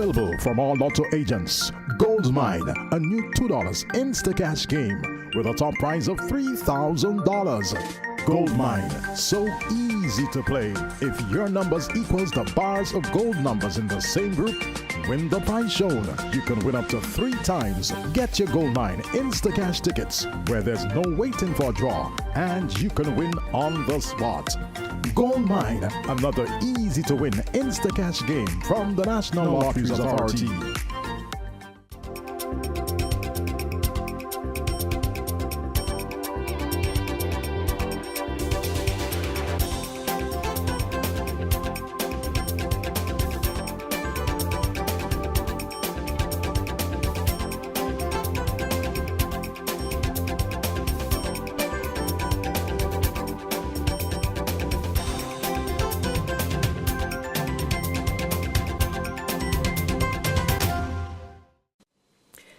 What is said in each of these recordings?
Available from all lotto agents. Gold Mine, a new $2 Insta-Cash game with a top prize of $3,000. Gold Mine, so easy to play. If your numbers equals the bars of gold numbers in the same group, win the prize shown. You can win up to 3 times. Get your Gold Mine Insta-Cash tickets where there's no waiting for a draw and you can win on the spot. Gold Mine, another easy to win Insta-Cash game from the National Lotteries Authority.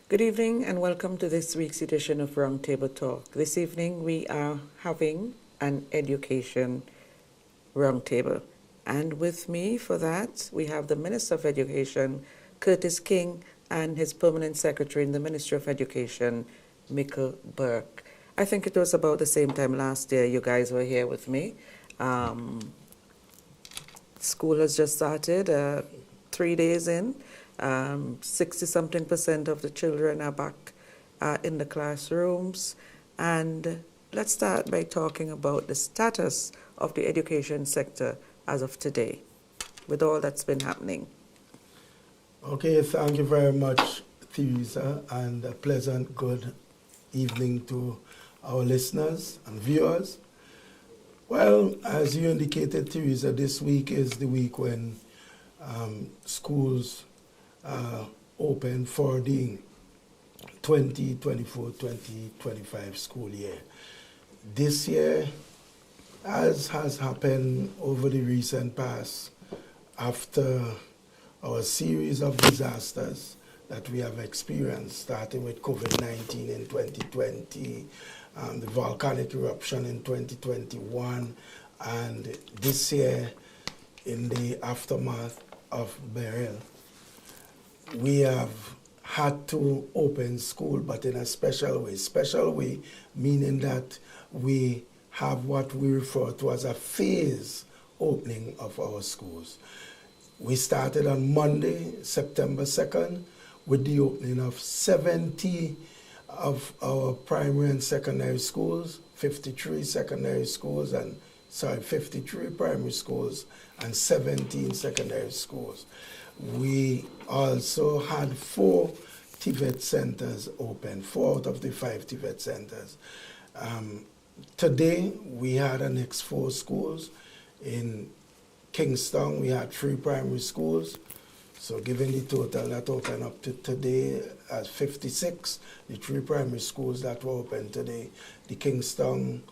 Good evening and welcome to this week's edition of Roundtable Talk. This evening we are having an education roundtable. And with me for that we have the Minister of Education, Curtis King, and his Permanent Secretary in the Ministry of Education, Myccle Burke. I think it was about the same time last year you guys were here with me. School has just started, 3 days in. 60-something% of the children are back in the classrooms. And let's start by talking about the status of the education sector as of today, with all that's been happening. Okay, thank you very much, Theresa, and a pleasant good evening to our listeners and viewers. Well, as you indicated, Theresa, this week is the week when schools open for the 2024-2025 school year. This year, as has happened over the recent past, after our series of disasters that we have experienced, starting with COVID-19 in 2020, the volcanic eruption in 2021, and this year in the aftermath of Beryl, we have had to open school, but in a special way. Special way meaning that we have what we refer to as a phase opening of our schools. We started on Monday, September 2nd, with the opening of 70 of our primary and secondary schools, 53 secondary schools, 53 primary schools and 17 secondary schools. We also had 4 TVET centers open, 4 out of the 5 TVET centers. Today, we had the next 4 schools. In Kingston, we had 3 primary schools. So given the total that opened up to today as 56, the 3 primary schools that were open today, the Kingston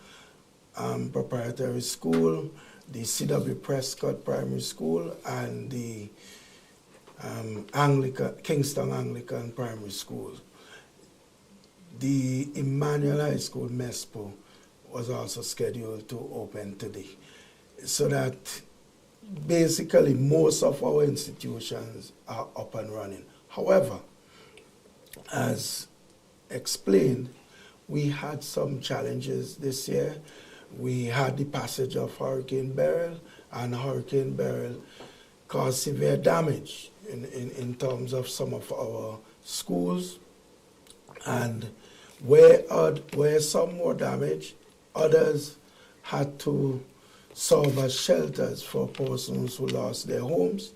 Preparatory School, the C.W. Prescott Primary School, and the Kingston Anglican Primary School. The Emmanuel High School, MESPO, was also scheduled to open today. So that basically most of our institutions are up and running. However, as explained, we had some challenges this year. We had the passage of Hurricane Beryl, and Hurricane Beryl caused severe damage in terms of some of our schools. And where some were damaged, others had to serve as shelters for persons who lost their homes.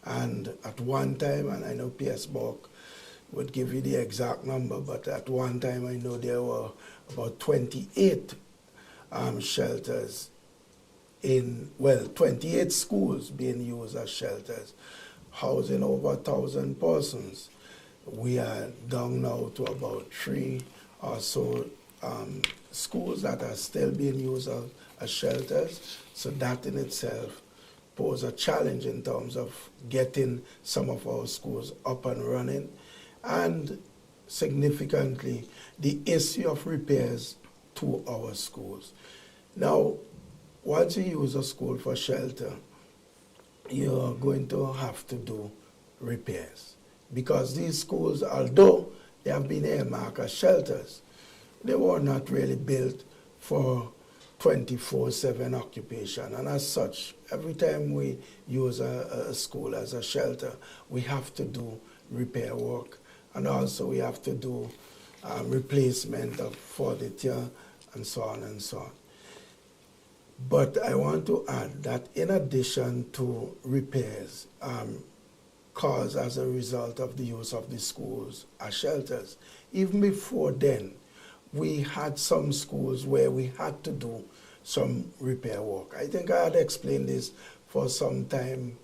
And at one time, and I know P.S. Burke would give you the exact number, but at one time I know there were about 28 shelters 28 schools being used as shelters, housing over 1,000 persons. We are down now to about 3 or so schools that are still being used as shelters. So that in itself poses a challenge in terms of getting some of our schools up and running. And significantly, the issue of repairs to our schools. Now, once you use a school for shelter, you're going to have to do repairs. Because these schools, although they have been earmarked as shelters, they were not really built for 24/7 occupation. And as such, every time we use a school as a shelter, we have to do repair work. And also we have to do replacement of furniture and so on and so on. But I want to add that in addition to repairs caused as a result of the use of the schools as shelters, even before then, we had some schools where we had to do some repair work. I think I had explained this for some time.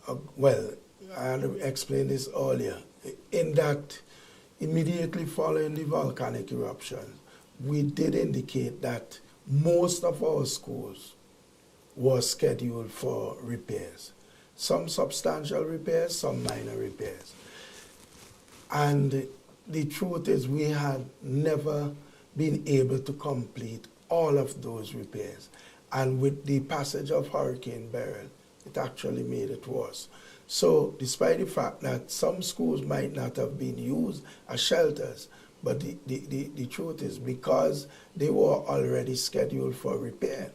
I had explained this earlier, in that immediately following the volcanic eruption, we did indicate that most of our schools were scheduled for repairs. Some substantial repairs, some minor repairs. And the truth is we had never been able to complete all of those repairs. And with the passage of Hurricane Beryl, it actually made it worse. So despite the fact that some schools might not have been used as shelters, but the truth is because they were already scheduled for repair,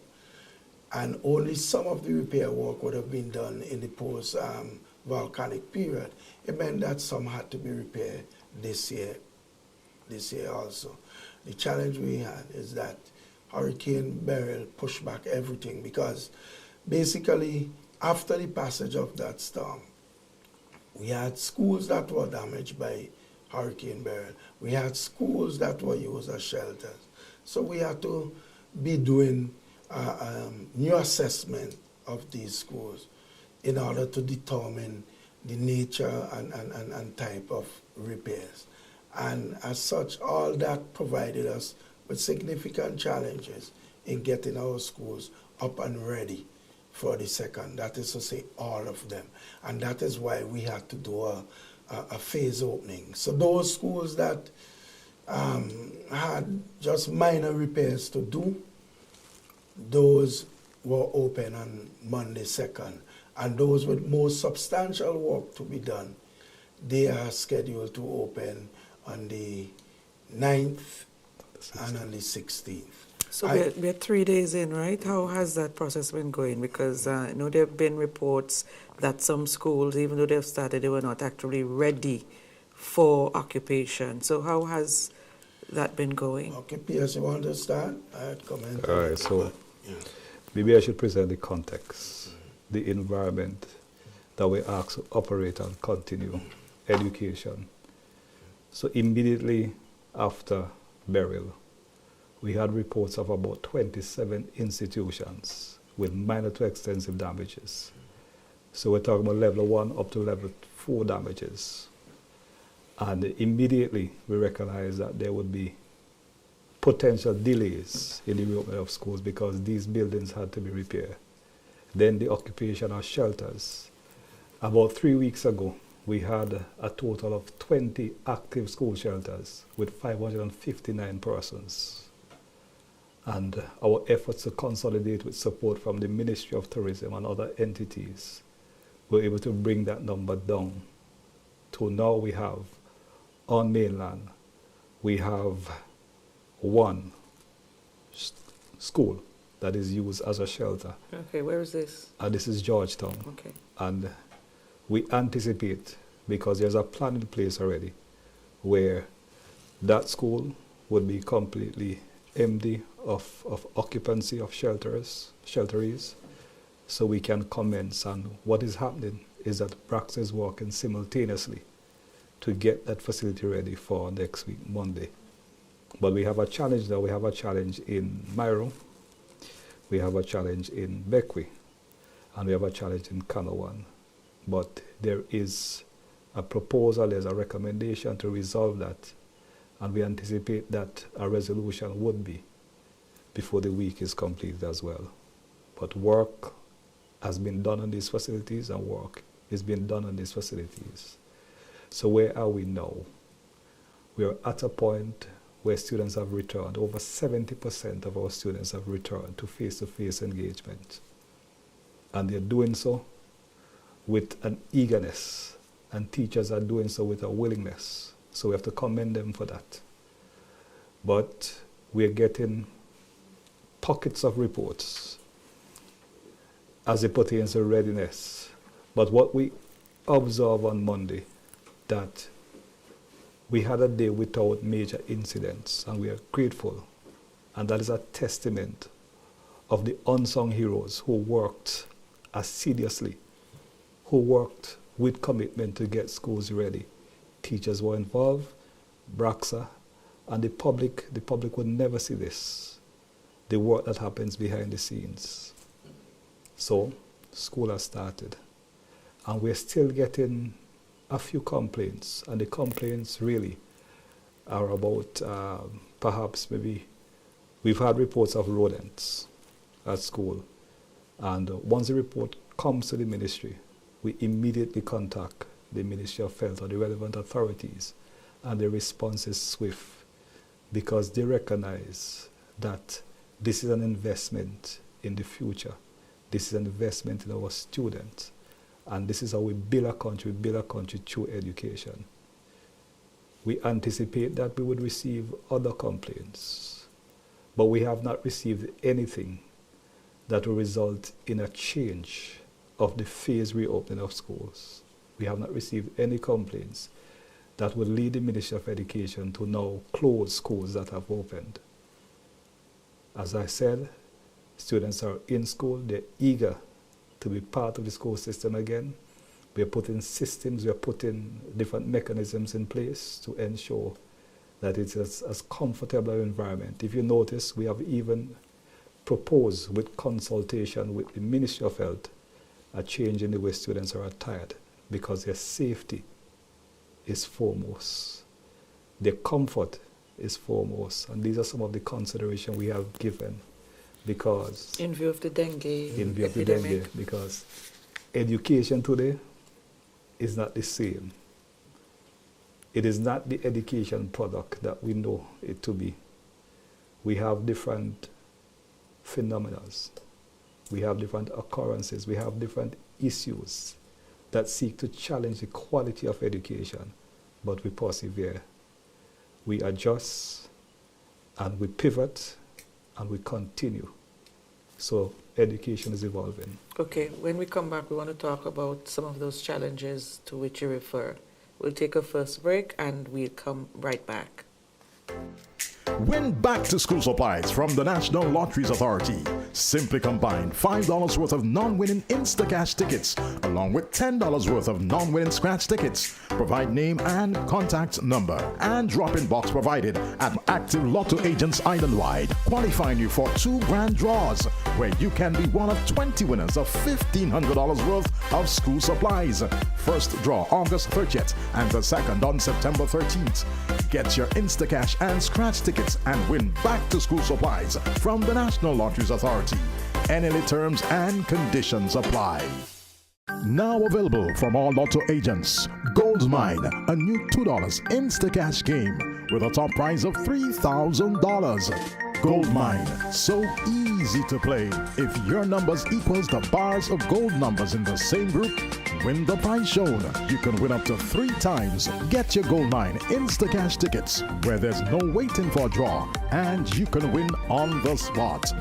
and only some of the repair work would have been done in the post-volcanic period, it meant that some had to be repaired this year also. The challenge we had is that Hurricane Beryl pushed back everything, because basically after the passage of that storm, we had schools that were damaged by Hurricane Beryl. We had schools that were used as shelters. So we had to be doing new assessment of these schools in order to determine the nature and type of repairs. And as such, all that provided us with significant challenges in getting our schools up and ready for the second. That is to say, all of them. And that is why we had to do a phase opening. So those schools that had just minor repairs to do, those were open on Monday 2nd. And those with more substantial work to be done, they are scheduled to open on the 9th and on the 16th. So we're 3 days in, right? How has that process been going? Because I know there have been reports that some schools, even though they've started, they were not actually ready for occupation. So how has that been going? Okay, P.S., you want to start? I had commented. All right, so maybe I should present the context, the environment that we ask to operate and continue education. So immediately after Beryl, we had reports of about 27 institutions with minor to extensive damages. So we're talking about level 1 up to level 4 damages. And immediately we recognized that there would be potential delays in the reopening of schools because these buildings had to be repaired. Then the occupation of shelters. About 3 weeks ago, we had a total of 20 active school shelters with 559 persons. And our efforts to consolidate with support from the Ministry of Tourism and other entities were able to bring that number down to now we have, on mainland, we have one school that is used as a shelter. Okay, where is this? This is Georgetown. Okay. And we anticipate, because there's a plan in place already, where that school would be completely empty of occupancy of shelteries, so we can commence. And what is happening is that Brax is working simultaneously to get that facility ready for next week, Monday. But we have a challenge now. We have a challenge in Myro, we have a challenge in Bequia, and we have a challenge in Kanawan. But there is a proposal, there's a recommendation to resolve that, and we anticipate that a resolution would be before the week is completed as well. But work has been done on these facilities, and work is being done on these facilities. So where are we now? We are at a point where students have returned. Over 70% of our students have returned to face-to-face engagement. And they're doing so with an eagerness and teachers are doing so with a willingness. So we have to commend them for that. But we're getting pockets of reports as it pertains to readiness. But what we observed on Monday, that we had a day without major incidents, and we are grateful. And that is a testament of the unsung heroes who worked assiduously, who worked with commitment to get schools ready. Teachers were involved, Braxa, and the public would never see this, the work that happens behind the scenes. So, school has started, and we're still getting a few complaints, and the complaints really are about perhaps maybe we've had reports of rodents at school, and once the report comes to the ministry, we immediately contact the Ministry of Health or the relevant authorities, and the response is swift because they recognize that this is an investment in the future. This is an investment in our students. And this is how we build a country through education. We anticipate that we would receive other complaints, but we have not received anything that will result in a change of the phased reopening of schools. We have not received any complaints that would lead the Ministry of Education to now close schools that have opened. As I said, students are in school, they're eager to be part of the school system again. We're putting systems, we're putting different mechanisms in place to ensure that it's as comfortable an environment. If you notice, we have even proposed with consultation with the Ministry of Health a change in the way students are attired because their safety is foremost. Their comfort is foremost. And these are some of the considerations we have given because in view of the dengue epidemic. Because education today is not the same. It is not the education product that we know it to be. We have different phenomena. We have different occurrences. We have different issues that seek to challenge the quality of education, but we persevere. We adjust and we pivot and we continue. So education is evolving. Okay, when we come back, we want to talk about some of those challenges to which you refer. We'll take a first break and we'll come right back. Win back to school supplies from the National Lotteries Authority. Simply combine $5 worth of non-winning Instacash tickets along with $10 worth of non-winning scratch tickets. Provide name and contact number and drop-in box provided at active lotto agents island-wide, qualifying you for 2 grand draws where you can be one of 20 winners of $1,500 worth of school supplies. First draw August 30th and the second on September 13th. Get your Instacash and scratch tickets and win back to school supplies from the National Lotteries Authority. NLA terms and conditions apply. Now available from all lotto agents, Gold Mine, a new $2 Instacash game with a top prize of $3,000. Gold Mine, so easy to play. If your numbers equals the bars of gold numbers in the same group, win the prize shown. You can win up to 3 times. Get your Gold Mine Instacash tickets where there's no waiting for a draw and you can win on the spot.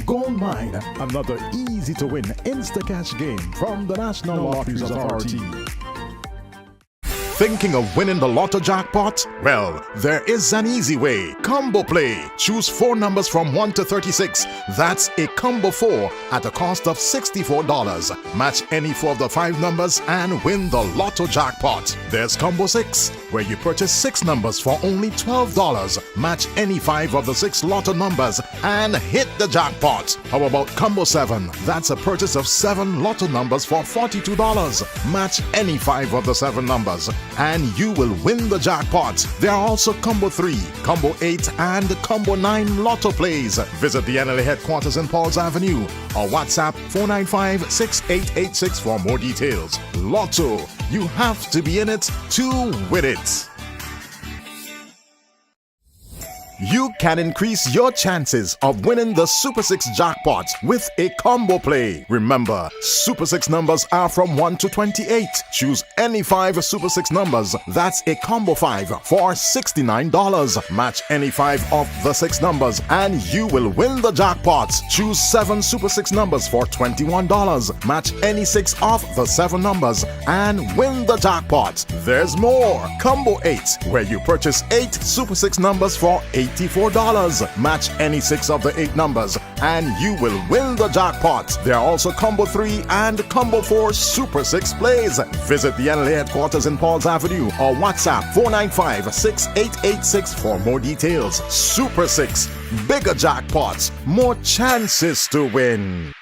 Gold Mine, another easy to win Instacash game from the National Lotteries Authority. Thinking of winning the lotto jackpot? Well, there is an easy way. Combo Play. Choose 4 numbers from 1 to 36. That's a combo 4 at a cost of $64. Match any 4 of the 5 numbers and win the lotto jackpot. There's Combo 6, where you purchase 6 numbers for only $12. Match any 5 of the 6 lotto numbers and hit the jackpot. How about Combo 7? That's a purchase of 7 lotto numbers for $42. Match any 5 of the 7 numbers and you will win the jackpot. There are also Combo 3, Combo 8, and Combo 9 lotto plays. Visit the NLA headquarters in Pauls Avenue or WhatsApp 495-6886 for more details. Lotto, you have to be in it to win it. You can increase your chances of winning the Super 6 jackpot with a combo play. Remember, Super 6 numbers are from 1 to 28. Choose any 5 Super 6 numbers. That's a combo 5 for $69. Match any 5 of the 6 numbers and you will win the jackpot. Choose 7 Super 6 numbers for $21. Match any 6 of the 7 numbers and win the jackpot. There's more. Combo 8, where you purchase 8 Super 6 numbers for $84. Match any 6 of the 8 numbers and you will win the jackpot. There are also Combo 3 and Combo 4 Super 6 plays. Visit the NLA headquarters in Pauls Avenue or WhatsApp 495-6886 for more details. Super 6, bigger jackpots, more chances to win.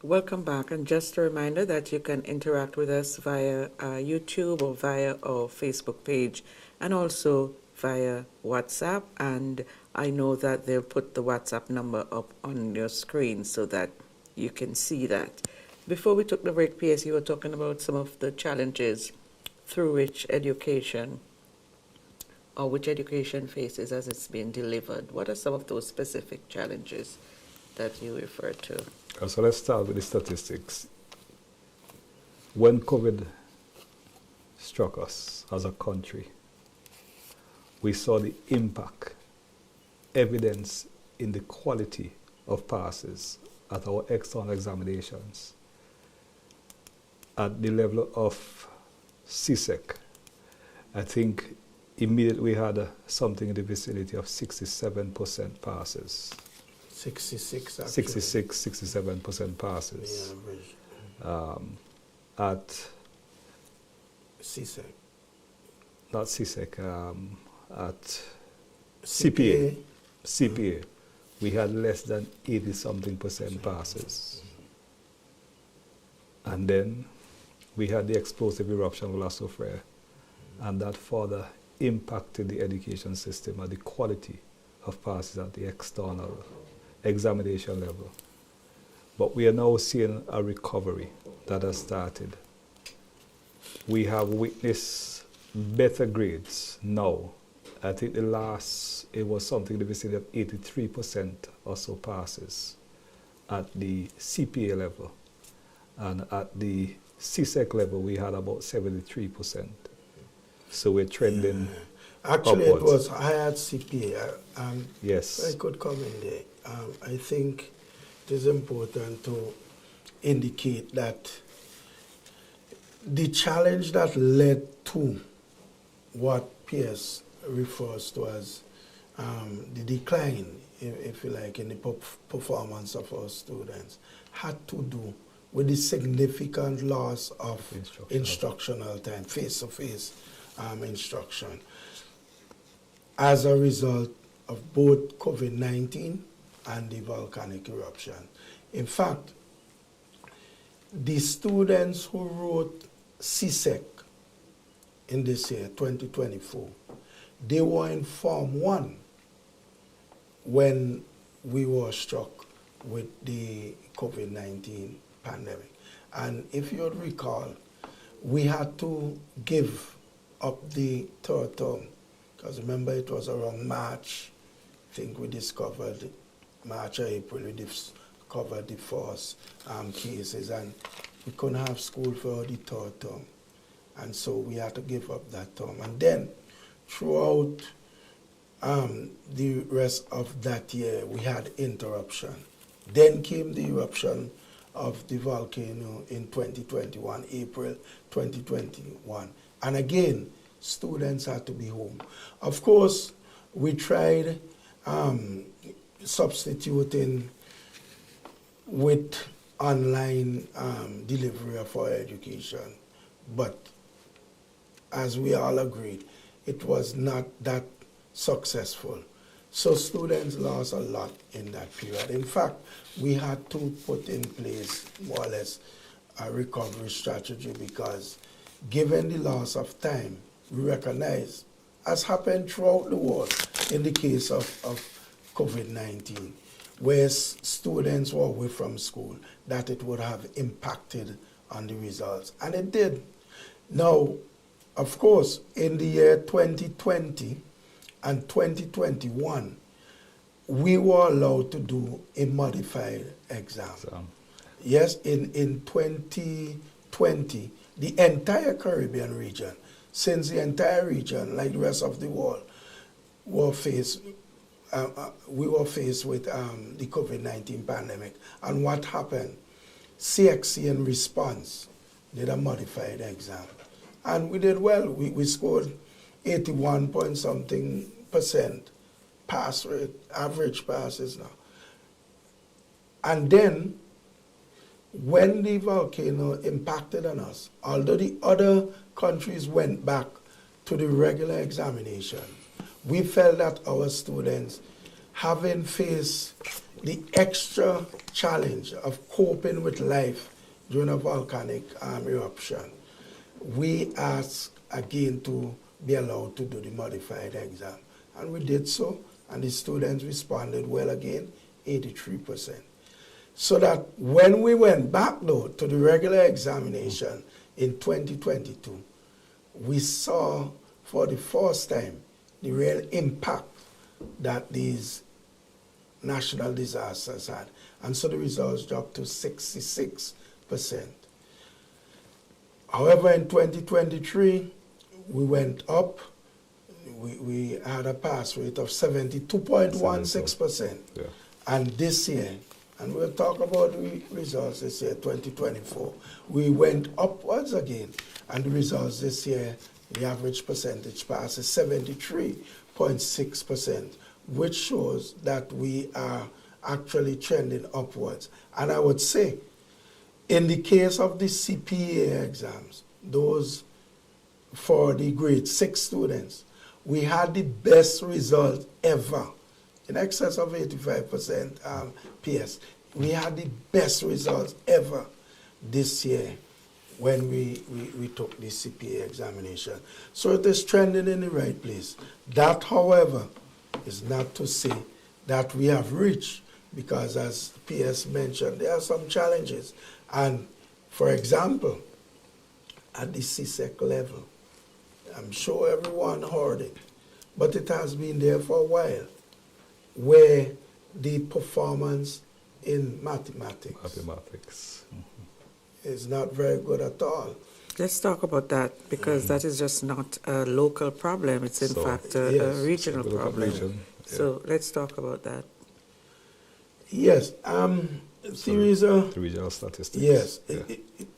Welcome back, and just a reminder that you can interact with us via YouTube or via our Facebook page and also via WhatsApp, and I know that they'll put the WhatsApp number up on your screen so that you can see that. Before we took the break, PS, you were talking about some of the challenges through which education faces as it's being delivered. What are some of those specific challenges that you refer to? So let's start with the statistics. When COVID struck us as a country, we saw the impact, evidence in the quality of passes at our external examinations. At the level of CSEC, I think immediately we had something in the vicinity of 67% passes. 66, actually. 66, 67% passes. The average. At CSEC. not CSEC, at CPA. CPA, we had less than 80-something% passes. And then we had the explosive eruption of La Soufrière, and that further impacted the education system and the quality of passes at the external examination level. But we are now seeing a recovery that has started. We have witnessed better grades now. I think it was something in the vicinity of 83% or so passes at the CPA level. And at the CSEC level, we had about 73%. So we're trending Actually, upwards. it was high at CPA. Yes. I could come in there. I think it is important to indicate that the challenge that led to what PS refers to as the decline, if you like, in the performance of our students had to do with the significant loss of instructional time, face-to-face instruction, as a result of both COVID-19 and the volcanic eruption. In fact, the students who wrote CSEC in this year, 2024, they were in Form 1 when we were struck with the COVID-19 pandemic. And if you recall, we had to give up the third term, because remember it was around March, I think we discovered, March or April, we discovered the first cases, and we couldn't have school for the third term. And so we had to give up that term. And then throughout the rest of that year, we had interruption. Then came the eruption of the volcano in 2021, April 2021. And again, students had to be home. Of course, we tried substituting with online delivery of our education, but as we all agreed, it was not that successful. So students lost a lot in that period. In fact, we had to put in place more or less a recovery strategy because given the loss of time, we recognize, as happened throughout the world in the case of COVID-19, where students were away from school, that it would have impacted on the results. And it did. Now, of course, in the year 2020 and 2021, we were allowed to do a modified exam. Yes, in 2020, the entire Caribbean region, since the entire region, like the rest of the world, were faced we were faced with the COVID-19 pandemic. And what happened? CXC in response did a modified exam. And we did well. We scored 81 point something % pass rate, average passes now. And then, when the volcano impacted on us, although the other countries went back to the regular examination, we felt that our students, having faced the extra challenge of coping with life during a volcanic eruption, we asked again to be allowed to do the modified exam. And we did so, and the students responded well again, 83%. So that when we went back, though, to the regular examination in 2022, we saw for the first time the real impact that these national disasters had. And so the results dropped to 66%. However, in 2023, we went up. We had a pass rate of 72.16%. Yeah. And this year, and we'll talk about the results this year, 2024, we went upwards again. And the results this year, the average percentage pass is 73.6%, which shows that we are actually trending upwards. And I would say, in the case of the CPA exams, those for the grade 6 students, we had the best result ever, in excess of 85% PS. We had the best results ever this year when we took the CPA examination. So it is trending in the right place. That, however, is not to say that we have reached, because as PS mentioned, there are some challenges. And for example, at the CSEC level, I'm sure everyone heard it, but it has been there for a while, where the performance in mathematics is not very good at all. Let's talk about that, because that is just not a local problem. It's in fact a regional problem. So let's talk about that. Yes. Series of regional statistics. Yes.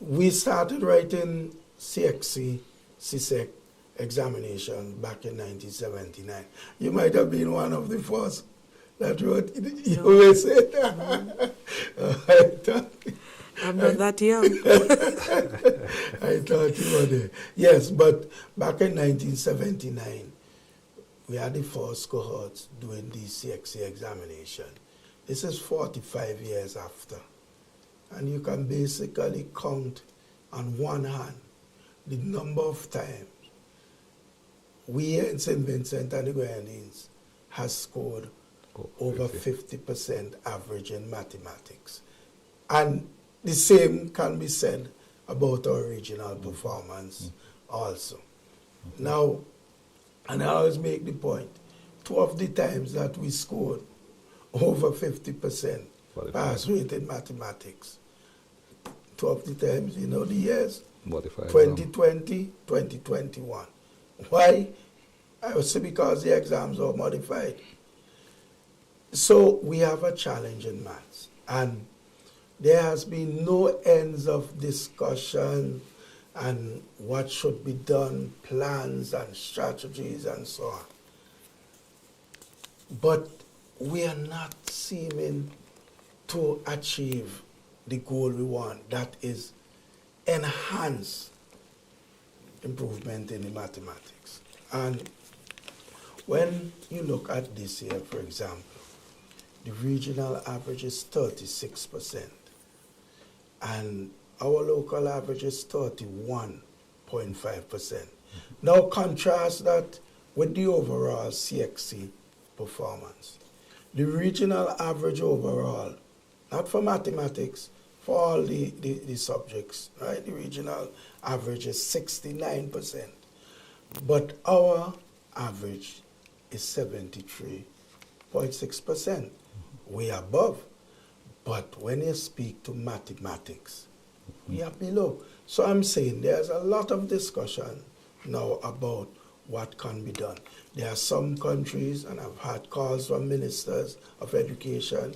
We started writing CSEC examination back in 1979. You might have been one of the first that wrote it. You will say that. I'm not that young. I thought you were there. Yes, but back in 1979, we had the first cohorts doing the CXC examination. This is 45 years after. And you can basically count on one hand the number of times we here in St. Vincent and the Grenadines has scored over 50% average in mathematics. And the same can be said about our regional performance also. Now, and I always make the point, 2 of the times that we scored over 50% pass rate in mathematics, 2 of the times, you know the years, 2020, 2021. Why? I would say because the exams are modified. So we have a challenge in maths, and there has been no ends of discussion and what should be done, plans and strategies and so on. But we are not seeming to achieve the goal we want, that is enhance improvement in the mathematics. And When you look at this year, for example, the regional average is 36%, and our local average is 31.5%. Now contrast that with the overall CXC performance. The regional average overall, not for mathematics, for all the subjects, right? The regional average is 69%, but our average is 73.6%, way above. But when you speak to mathematics, we are below. So I'm saying there's a lot of discussion now about what can be done. There are some countries, and I've had calls from ministers of education,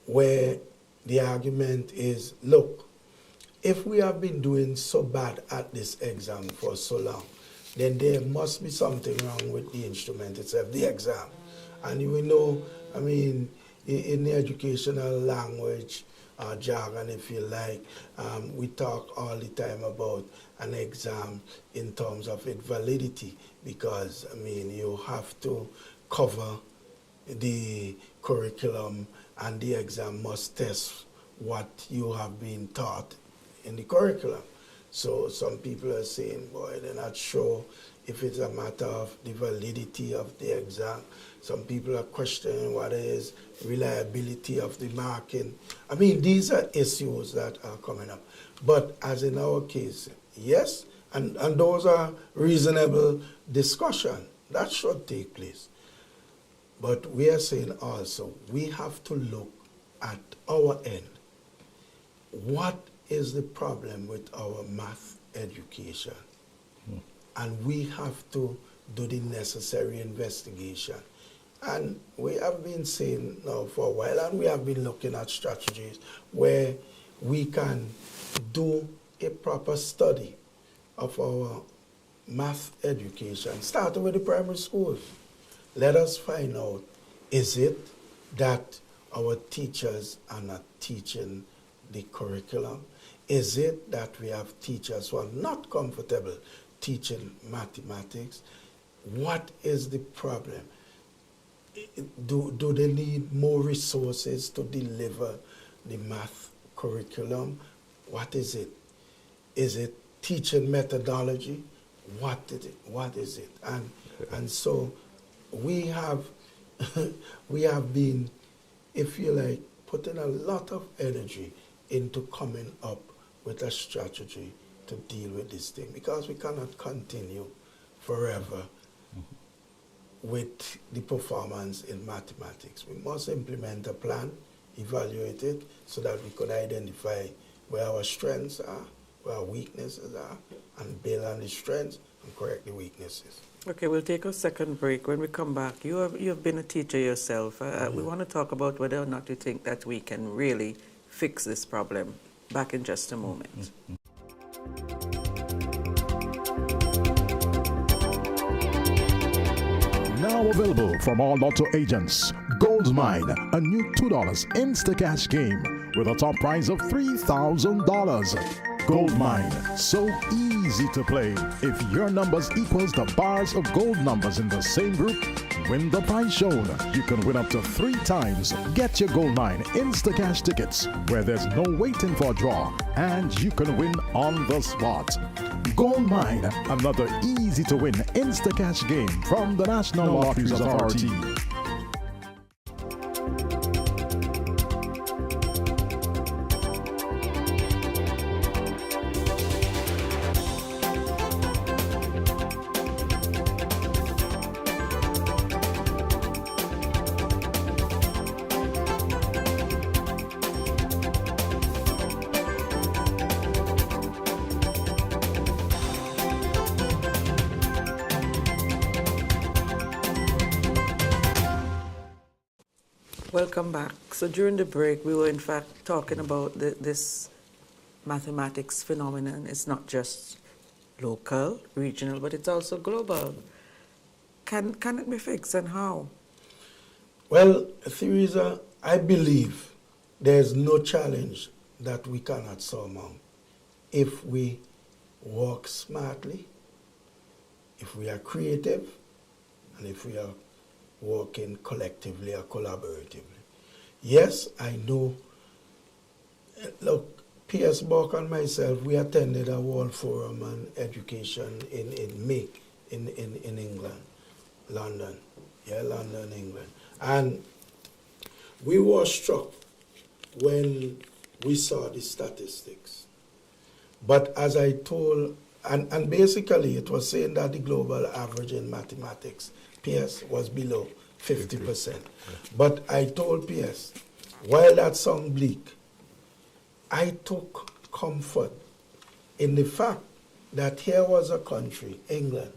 where the argument is, look, if we have been doing so bad at this exam for so long, then there must be something wrong with the instrument itself, the exam. And we know, I mean, in the educational language, jargon, if you like, we talk all the time about an exam in terms of its validity, because, I mean, you have to cover the curriculum, and the exam must test what you have been taught in the curriculum. So some people are saying, boy, they're not sure if it's a matter of the validity of the exam. Some people are questioning what is reliability of the marking. I mean, these are issues that are coming up. But as in our case, yes, and those are reasonable discussion. That should take place. But we are saying also, we have to look at our end. What is the problem with our math education? And we have to do the necessary investigation. And we have been saying now for a while, and we have been looking at strategies where we can do a proper study of our math education, starting with the primary schools. Let us find out, is it that our teachers are not teaching the curriculum? Is it that we have teachers who are not comfortable teaching mathematics? What is the problem? Do they need more resources to deliver the math curriculum? What is it? Is it teaching methodology? What is it? And so we have been, if you like, putting a lot of energy into coming up with a strategy to deal with this thing, because we cannot continue forever with the performance in mathematics. We must implement a plan, evaluate it, so that we could identify where our strengths are, where our weaknesses are, and build on the strengths and correct the weaknesses. Okay, we'll take a second break. When we come back, you have been a teacher yourself. We want to talk about whether or not you think that we can really fix this problem. Back in just a moment. Now available from all lotto agents, Gold Mine, a new $2 Instacash game with a top prize of $3,000. Gold Mine, so easy to play. If your numbers equals the bars of gold numbers in the same group, win the prize shown. You can win up to 3 times. Get your Gold Mine Instacash tickets where there's no waiting for a draw, and you can win on the spot. Gold Mine, another easy to win Instacash game from the National Lotteries Authority. Welcome back. So during the break, we were in fact talking about this mathematics phenomenon. It's not just local, regional, but it's also global. Can it be fixed, and how? Well, Theresa, I believe there's no challenge that we cannot surmount if we work smartly, if we are creative, and if we are working collectively or collaboratively. Yes, I know. Look, P.S. Burke and myself, we attended a World Forum on Education in Myccle, in England, London. Yeah, London, England. And we were struck when we saw the statistics. But as I told, and basically it was saying that the global average in mathematics, PS, was below 50%. But I told PS, while that sounds bleak, I took comfort in the fact that here was a country, England,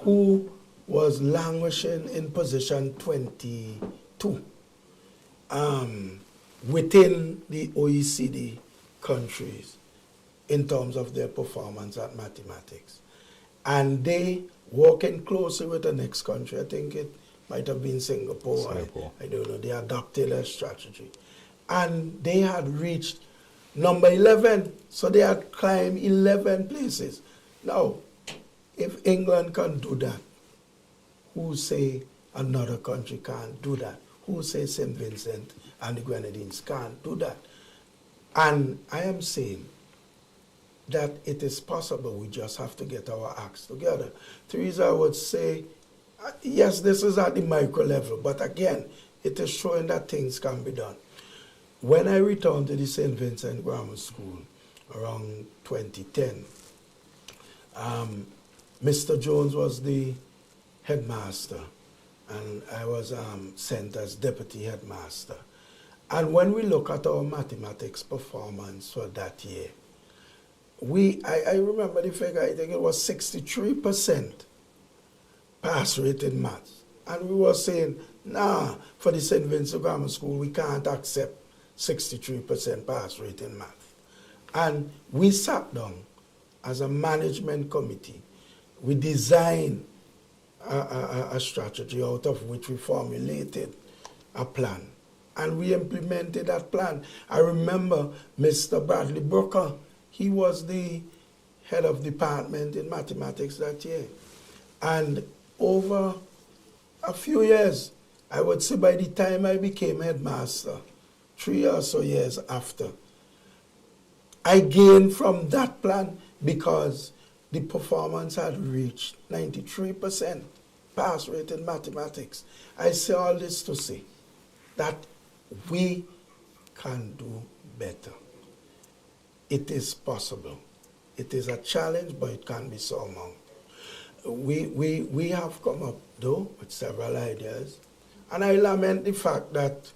who was languishing in position 22 within the OECD countries in terms of their performance at mathematics. And they, working closely with the next country, I think it might have been Singapore. I don't know, they adopted a strategy. And they had reached number 11, so they had climbed 11 places. Now, if England can do that, who say another country can't do that? Who say St. Vincent and the Grenadines can't do that? And I am saying that it is possible, we just have to get our acts together. Teresa would say, yes, this is at the micro level, but again, it is showing that things can be done. When I returned to the St. Vincent Grammar School around 2010, Mr. Jones was the headmaster, and I was sent as deputy headmaster. And when we look at our mathematics performance for that year, I remember the figure, I think it was 63% pass rate in maths. And we were saying, nah, for the St. Vincent Grammar School, we can't accept 63% pass rate in math. And we sat down as a management committee. We designed a strategy out of which we formulated a plan. And we implemented that plan. I remember Mr. Bradley Brooker, he was the head of department in mathematics that year. And over a few years, I would say by the time I became headmaster, 3 or so years after, I gained from that plan because the performance had reached 93% pass rate in mathematics. I say all this to say that we can do better. It is possible. It is a challenge, but it can be surmounted. We have come up, though, with several ideas. And I lament the fact that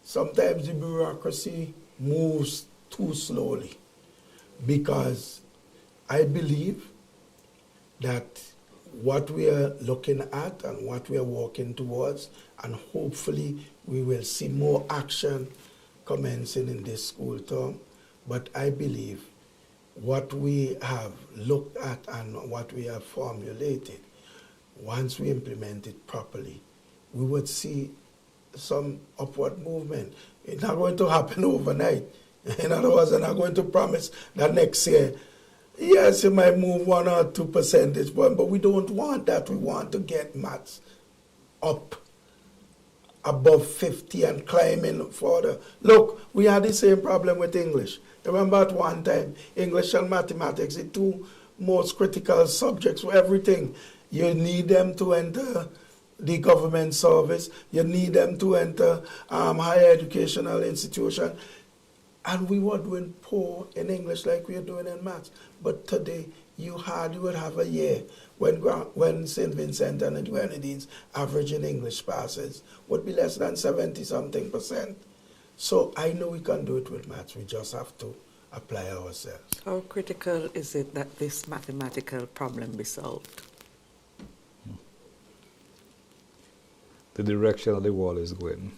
sometimes the bureaucracy moves too slowly, because I believe that what we are looking at and what we are working towards, and hopefully we will see more action commencing in this school term, but I believe what we have looked at and what we have formulated, once we implement it properly, we would see some upward movement. It's not going to happen overnight. In other words, I'm not going to promise that next year, yes, it might move 1 or 2 percentage points, but we don't want that. We want to get maths up above 50 and climbing further. Look, we had the same problem with English. Remember at one time, English and mathematics, the two most critical subjects for everything. You need them to enter the government service. You need them to enter higher educational institution. And we were doing poor in English like we are doing in maths. But today, you would have a year when St. Vincent and the Grenadines average in English passes would be less than 70-something%. So I know we can do it with maths. We just have to apply ourselves. How critical is it that this mathematical problem be solved? The direction of the world is going.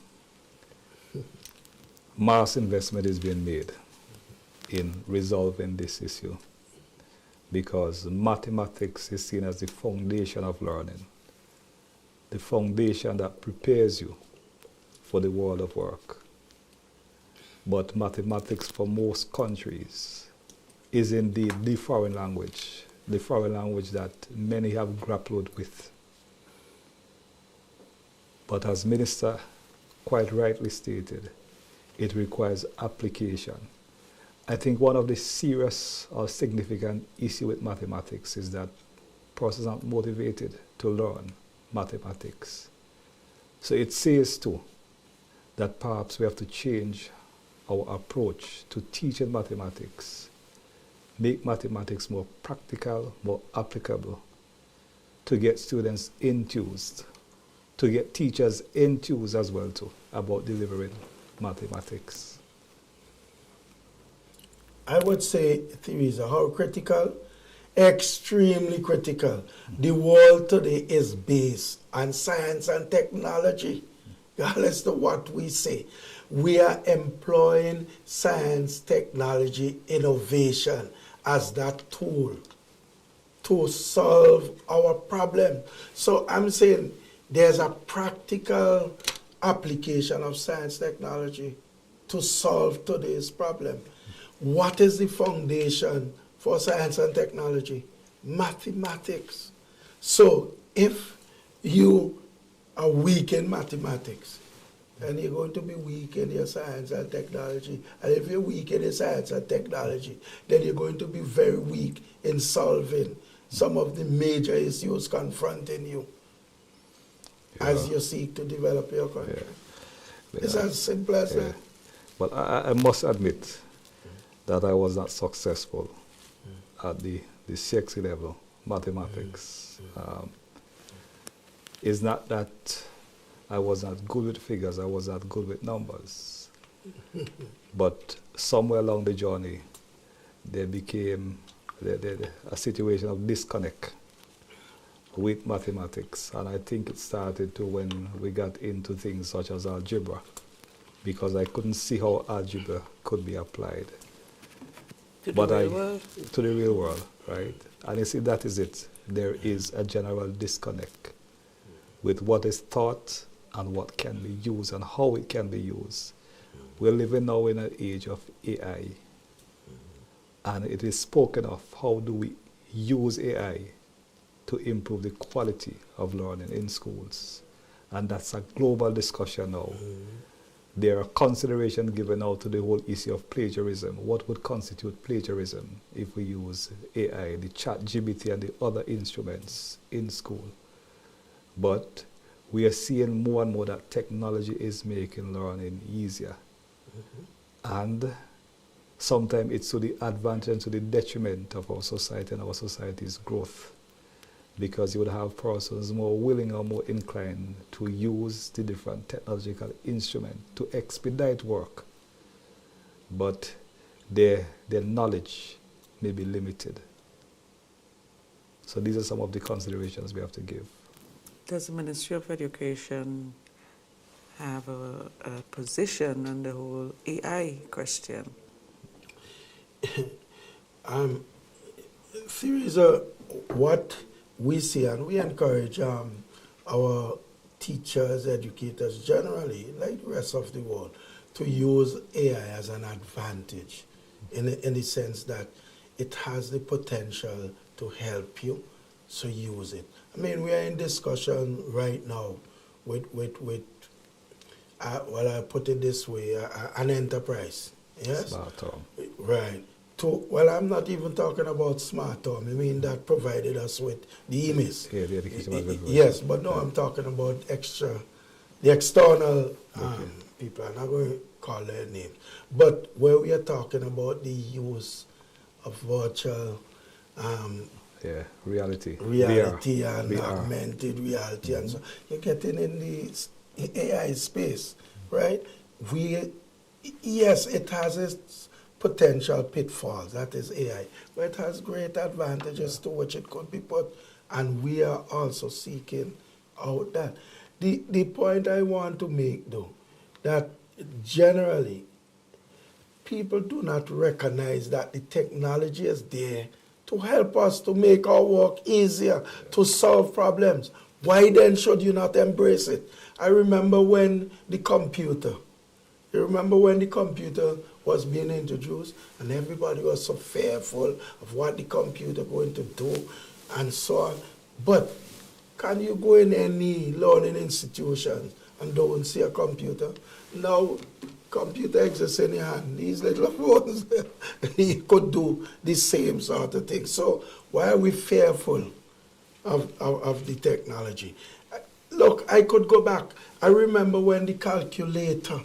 Mass investment is being made in resolving this issue, because mathematics is seen as the foundation of learning, the foundation that prepares you for the world of work. But mathematics for most countries is indeed the foreign language that many have grappled with. But as Minister quite rightly stated, it requires application. I think one of the serious or significant issue with mathematics is that persons aren't motivated to learn mathematics. So it says too that perhaps we have to change our approach to teaching mathematics, make mathematics more practical, more applicable, to get students enthused, to get teachers enthused as well too about delivering mathematics. I would say, Theresa, how critical? Extremely critical. The world today is based on science and technology, regardless of what we say. We are employing science, technology, innovation as that tool to solve our problem. So I'm saying there's a practical application of science, technology to solve today's problem. What is the foundation for science and technology? Mathematics. So if you are weak in mathematics, then you're going to be weak in your science and technology. And if you're weak in your science and technology, then you're going to be very weak in solving some of the major issues confronting you as you seek to develop your country. It's as simple as that. But I must admit that I was not successful at the CXC level, mathematics. It's not that I was not good with figures, I was not good with numbers. But somewhere along the journey, there became a situation of disconnect with mathematics. And I think it started to when we got into things such as algebra, because I couldn't see how algebra could be applied. To the real world, right? And you see, that is it. There is a general disconnect with what is taught and what can be used and how it can be used. We're living now in an age of AI, and it is spoken of how do we use AI to improve the quality of learning in schools. And that's a global discussion now. There are considerations given out to the whole issue of plagiarism. What would constitute plagiarism if we use AI, the ChatGPT and the other instruments in school? But we are seeing more and more that technology is making learning easier. And sometimes it's to the advantage and to the detriment of our society and our society's growth, because you would have persons more willing or more inclined to use the different technological instruments to expedite work, but their knowledge may be limited. So these are some of the considerations we have to give. Does the Ministry of Education have a position on the whole AI question? Theresa, what we see, and we encourage our teachers, educators generally, like the rest of the world, to use AI as an advantage in the sense that it has the potential to help you, so use it. I mean, we are in discussion right now with well, I put it this way, an enterprise, yes? Smart home. Right. Well, I'm not even talking about smart home. I mean, that provided us with the emails. Yeah, the education. Yes, but no, I'm talking about the external people. I'm not going to call their names. But where we are talking about the use of virtual reality and VR. augmented reality, and so you're getting in the AI space, right? Yes, it has its potential pitfalls, that is AI, but it has great advantages to which it could be put, and we are also seeking out that. The point I want to make, though, that generally people do not recognize that the technology is there to help us to make our work easier, to solve problems. Why then should you not embrace it? I remember when the computer was being introduced, and everybody was so fearful of what the computer going to do and so on. But Can you go in any learning institution and don't see a computer? Now, computer exists in your hand. These little phones, you could do the same sort of thing. So why are we fearful of the technology? Look, I could go back. I remember when the calculator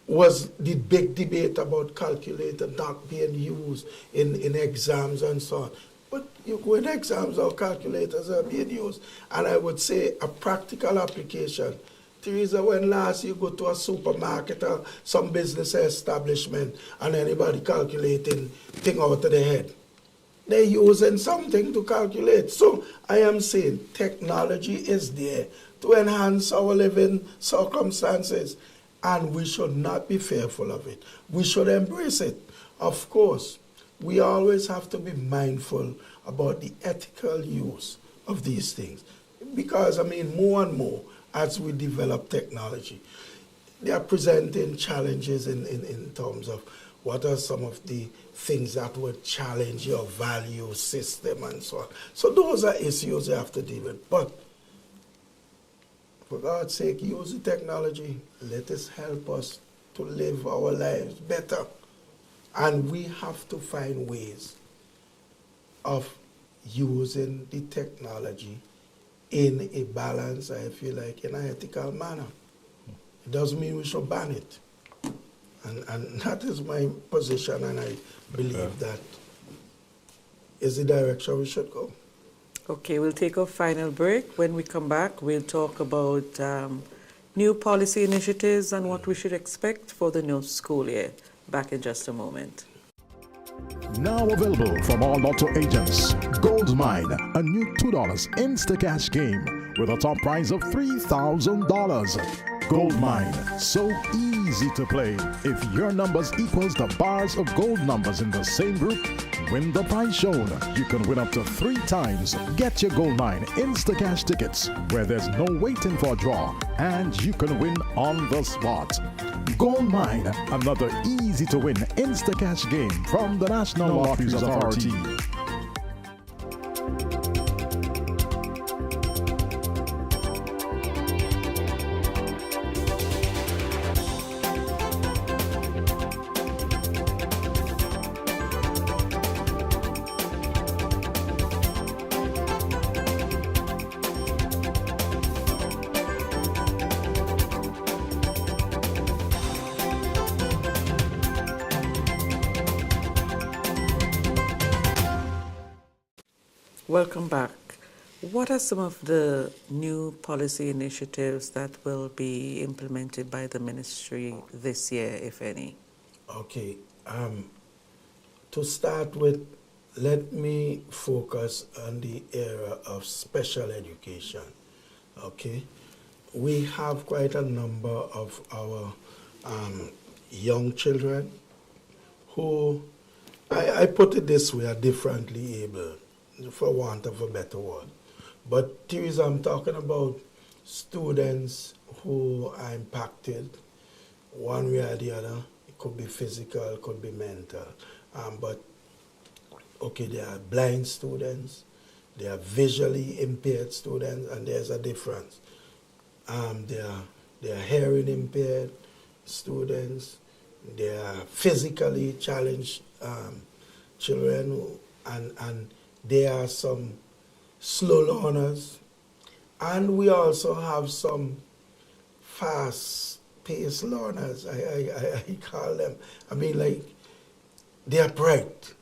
was the big debate about calculator not being used in exams and so on. But you go in exams, our calculators are being used. And I would say a practical application. Teresa, when last you go to a supermarket or some business establishment and anybody calculating thing out of their head, they're using something to calculate. So I am saying technology is there to enhance our living circumstances, and we should not be fearful of it. We should embrace it. Of course, we always have to be mindful about the ethical use of these things. Because, I mean, more and more, as we develop technology, they are presenting challenges in terms of what are some of the things that would challenge your value system and so on. So those are issues you have to deal with. But for God's sake, use the technology. Let us help us to live our lives better. And we have to find ways of using the technology in a balanced, I feel like, in an ethical manner. It doesn't mean we should ban it. And that is my position, and I believe that is the direction we should go. Okay, we'll take a final break. When we come back, we'll talk about new policy initiatives and what we should expect for the new school year. Back in just a moment. Now available from all Lotto agents. Gold Mine, a new $2 Instacash game with a top prize of $3,000. Gold Mine, so easy to play. If your numbers equals the bars of gold numbers in the same group, win the prize shown. You can win up to 3 times. Get your Gold Mine Instacash tickets where there's no waiting for a draw, and you can win on the spot. Gold Mine, another easy to win Instacash game from the National Lotteries Authority. Welcome back. What are some of the new policy initiatives that will be implemented by the ministry this year, if any? Okay. To start with, let me focus on the area of special education. Okay. We have quite a number of our young children who, I put it this way, are differently able, for want of a better word. But Teresa, I'm talking about students who are impacted one way or the other. It could be physical, it could be mental. But, okay, there are blind students, there are visually impaired students, and there's a difference. There are hearing impaired students, there are physically challenged children, and there are some slow learners, and we also have some fast-paced learners, I call them. I mean, like, they are bright,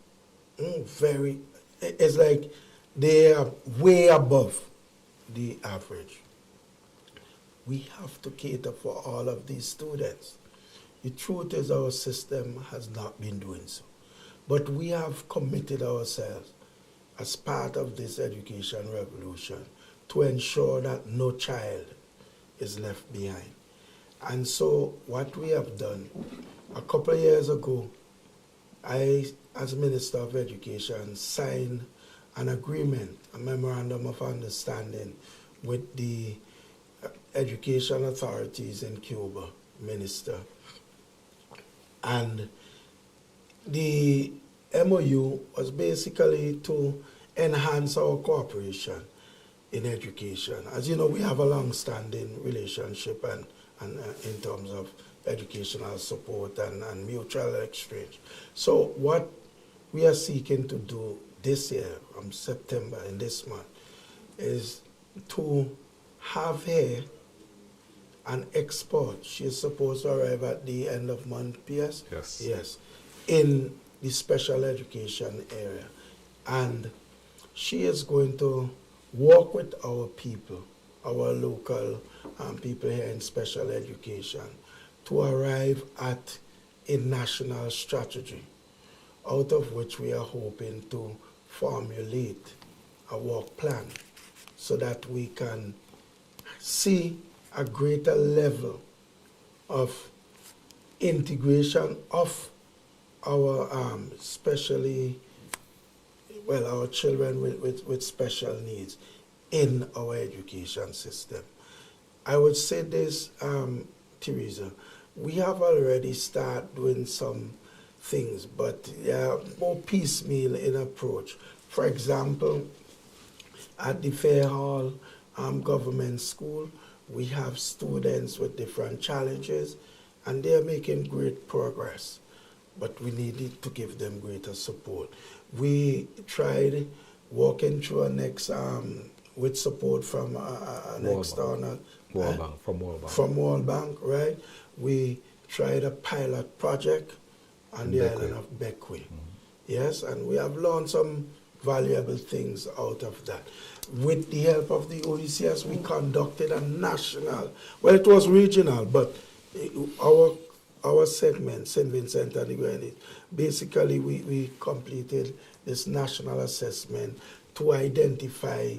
it's like they are way above the average. We have to cater for all of these students. The truth is our system has not been doing so. But we have committed ourselves as part of this education revolution to ensure that no child is left behind. And so what we have done, a couple of years ago, I, as Minister of Education, signed an agreement, a memorandum of understanding with the education authorities in Cuba, Minister. And the MOU was basically to enhance our cooperation in education. As you know, we have a long-standing relationship and in terms of educational support and mutual exchange. So what we are seeking to do this year, September, in this month, is to have her an export. She is supposed to arrive at the end of month, PS? Yes. Yes, in the special education area. And she is going to work with our people, our local people here in special education, to arrive at a national strategy, out of which we are hoping to formulate a work plan so that we can see a greater level of integration of our especially, well, our children with special needs in our education system. I would say this, Teresa, we have already started doing some things, but they are more piecemeal in approach. For example, at the Fair Hall Government School, we have students with different challenges, and they are making great progress, but we needed to give them greater support. We tried walking through a next, with support from an external, from World Bank, right? We tried a pilot project on the island of Beckwith. Yes, and we have learned some valuable things out of that. With the help of the OECS, we conducted a national, well, it was regional, but our segment, St. Vincent and the Grenadines, basically we completed this national assessment to identify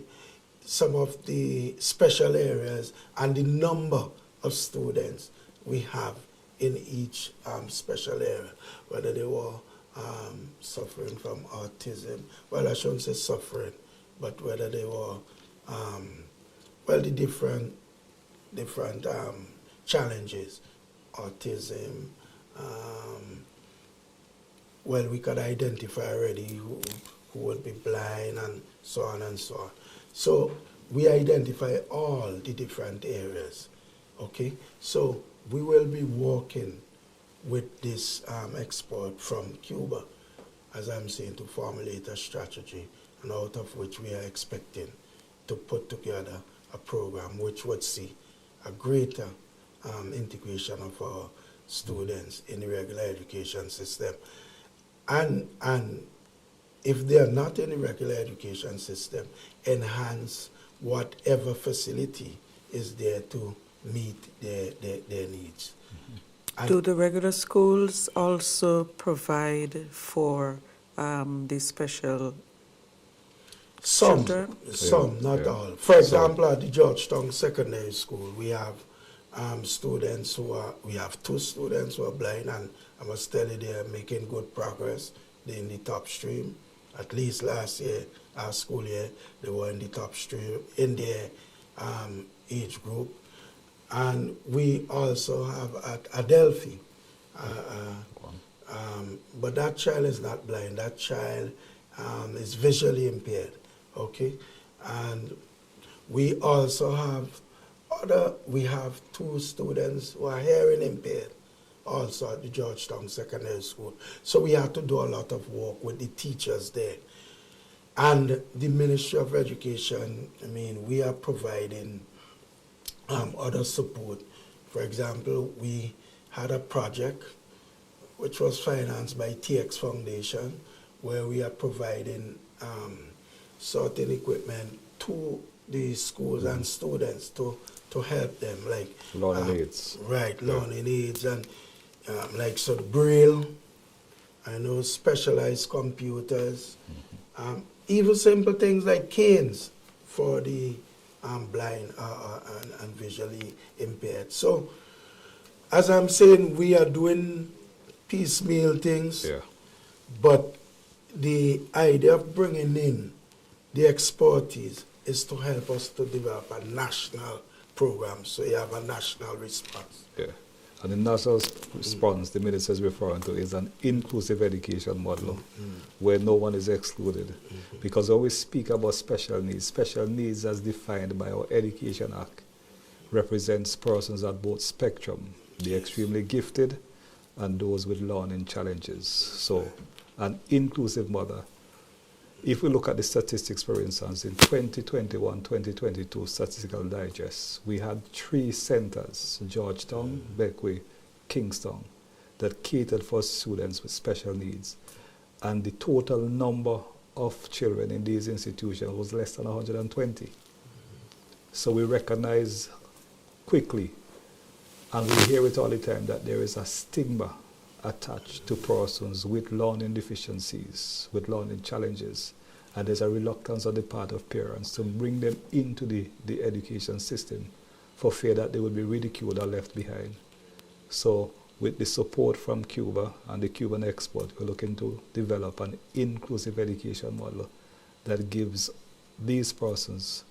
some of the special areas and the number of students we have in each special area, whether they were suffering from autism, well, I shouldn't say suffering, but whether they were, well, the different challenges, autism, well, we could identify already who would be blind and so on and so on. So we identify all the different areas, okay? So we will be working with this export from Cuba, as I'm saying, to formulate a strategy, and out of which we are expecting to put together a program which would see a greater integration of our students in the regular education system. And if they are not in the regular education system, enhance whatever facility is there to meet their needs. Do the regular schools also provide for the special children? Some, not all. For example, at the Georgetown Secondary School, we have students who are, we have 2 students who are blind, and I must tell you they are making good progress. They're in the top stream. At least last year, our school year, they were in the top stream in their age group. And we also have at Adelphi, but that child is not blind. That child is visually impaired, okay? And we also have we have 2 students who are hearing impaired, also at the Georgetown Secondary School. So we have to do a lot of work with the teachers there. And the Ministry of Education, I mean, we are providing other support. For example, we had a project which was financed by TX Foundation, where we are providing certain equipment to the schools and students to help them, like learning aids. Right, learning aids, and like so Braille, I know specialized computers, even simple things like canes for the blind and visually impaired. So, as I'm saying, we are doing piecemeal things, but the idea of bringing in the expertise is to help us to develop a national program, so you have a national response. Yeah, And the national response the minister is referring to is an inclusive education model where no one is excluded. Because when we speak about special needs as defined by our Education Act represents persons at both spectrum, the extremely gifted and those with learning challenges. So an inclusive model. If we look at the statistics, for instance, in 2021-2022 Statistical Digest, we had 3 centers, Georgetown, Beckwith, Kingston, that catered for students with special needs. And the total number of children in these institutions was less than 120. So we recognize quickly, and we hear it all the time, that there is a stigma attached to persons with learning deficiencies, with learning challenges, and there's a reluctance on the part of parents to bring them into the education system for fear that they will be ridiculed or left behind. So with the support from Cuba and the Cuban export, we're looking to develop an inclusive education model that gives these persons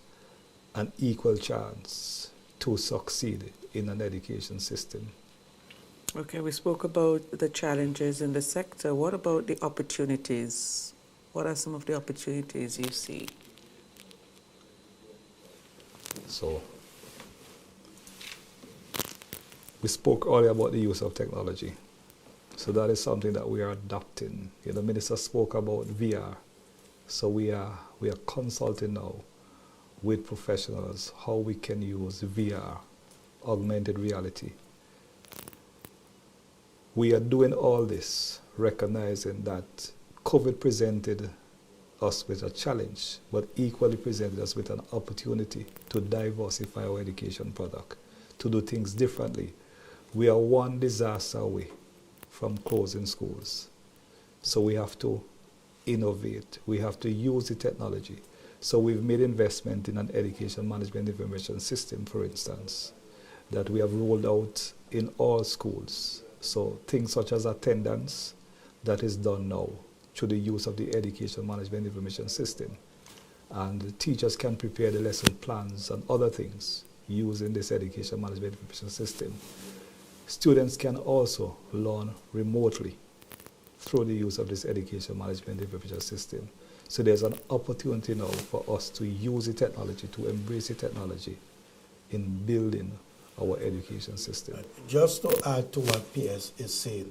an equal chance to succeed in an education system. Okay, we spoke about the challenges in the sector. What about the opportunities? What are some of the opportunities you see? So, we spoke earlier about the use of technology. So that is something that we are adopting. The minister spoke about VR. So we are consulting now with professionals how we can use VR, augmented reality. We are doing all this recognizing that COVID presented us with a challenge, but equally presented us with an opportunity to diversify our education product, to do things differently. We are one disaster away from closing schools. So we have to innovate. We have to use the technology. So we've made investment in an education management information system, for instance, that we have rolled out in all schools. So things such as attendance, that is done now through the use of the education management information system. And the teachers can prepare the lesson plans and other things using this education management information system. Students can also learn remotely through the use of this education management information system. So there's an opportunity now for us to use the technology, to embrace the technology in building our education system. Just to add to what PS is saying,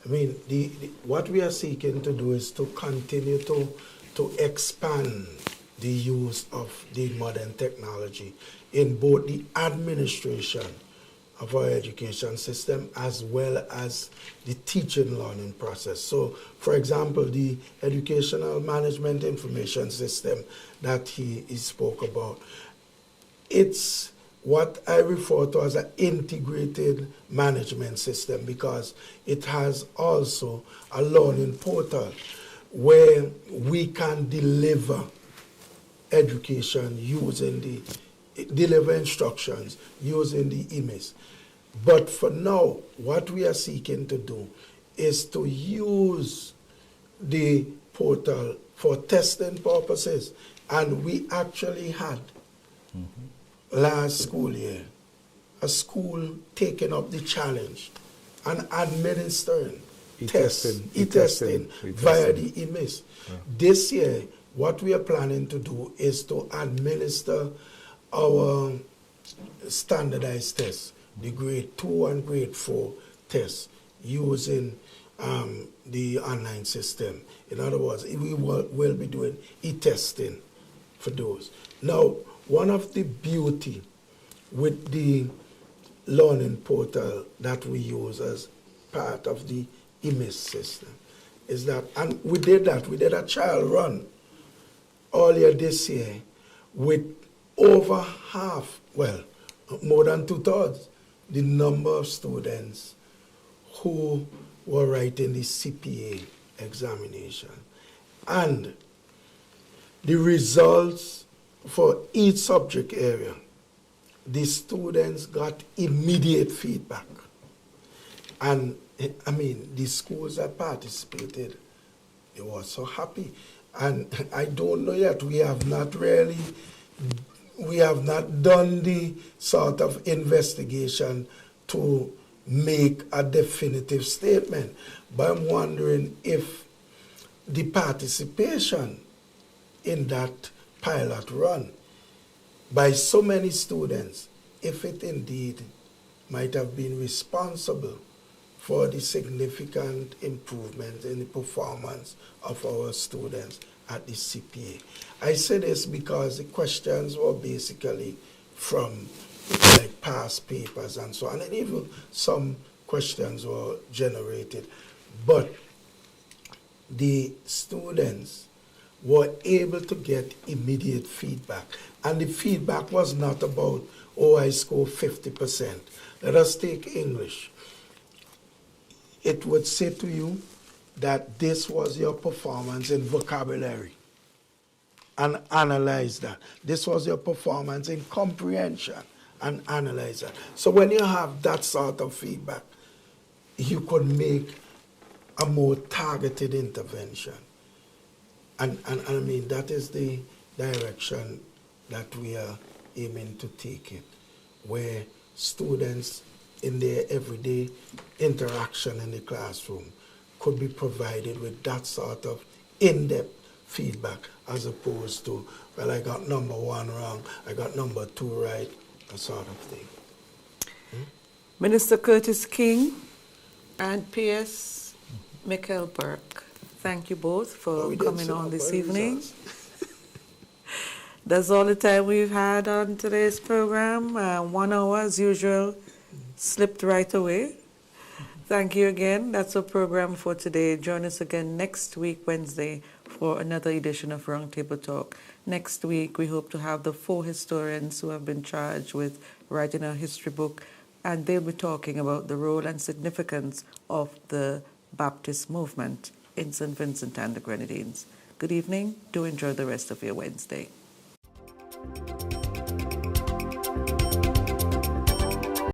I mean, what we are seeking to do is to continue to expand the use of the modern technology in both the administration of our education system as well as the teaching learning process. So, for example, the educational management information system that he spoke about, it's what I refer to as an integrated management system because it has also a learning portal where we can deliver education deliver instructions using the IMIS. But for now, what we are seeking to do is to use the portal for testing purposes. And we actually had last school year a school taking up the challenge and administering e-testing via the IMIS. Yeah. This year, what we are planning to do is to administer our standardized tests, the grade 2 and grade 4 tests, using the online system. In other words, we will be doing e-testing for those. Now, one of the beauty with the learning portal that we use as part of the IMIS system is that, and we did a trial run earlier this year with over half, well, more than 2/3, the number of students who were writing the CPA examination. And the results for each subject area, the students got immediate feedback. And I mean, the schools that participated, they were so happy. And I don't know yet, we have not done the sort of investigation to make a definitive statement. But I'm wondering if the participation in that pilot run by so many students, if it indeed might have been responsible for the significant improvement in the performance of our students at the CPA. I say this because the questions were basically from like past papers and so on, and even some questions were generated. But the students were able to get immediate feedback. And the feedback was not about, oh, I scored 50%. Let us take English. It would say to you that this was your performance in vocabulary, and analyze that. This was your performance in comprehension, and analyze that. So when you have that sort of feedback, you could make a more targeted intervention. And I mean, that is the direction that we are aiming to take it, where students in their everyday interaction in the classroom could be provided with that sort of in-depth feedback, as opposed to, well, I got number 1 wrong, I got number 2 right, that sort of thing. Minister Curtis King and PS Myccle Burke, thank you both for coming on this evening. That's all the time we've had on today's program. 1 hour, as usual, slipped right away. Thank you again. That's our program for today. Join us again next week, Wednesday, for another edition of Roundtable Talk. Next week, we hope to have the 4 historians who have been charged with writing a history book, and they'll be talking about the role and significance of the Baptist movement in St. Vincent and the Grenadines. Good evening. Do enjoy the rest of your Wednesday.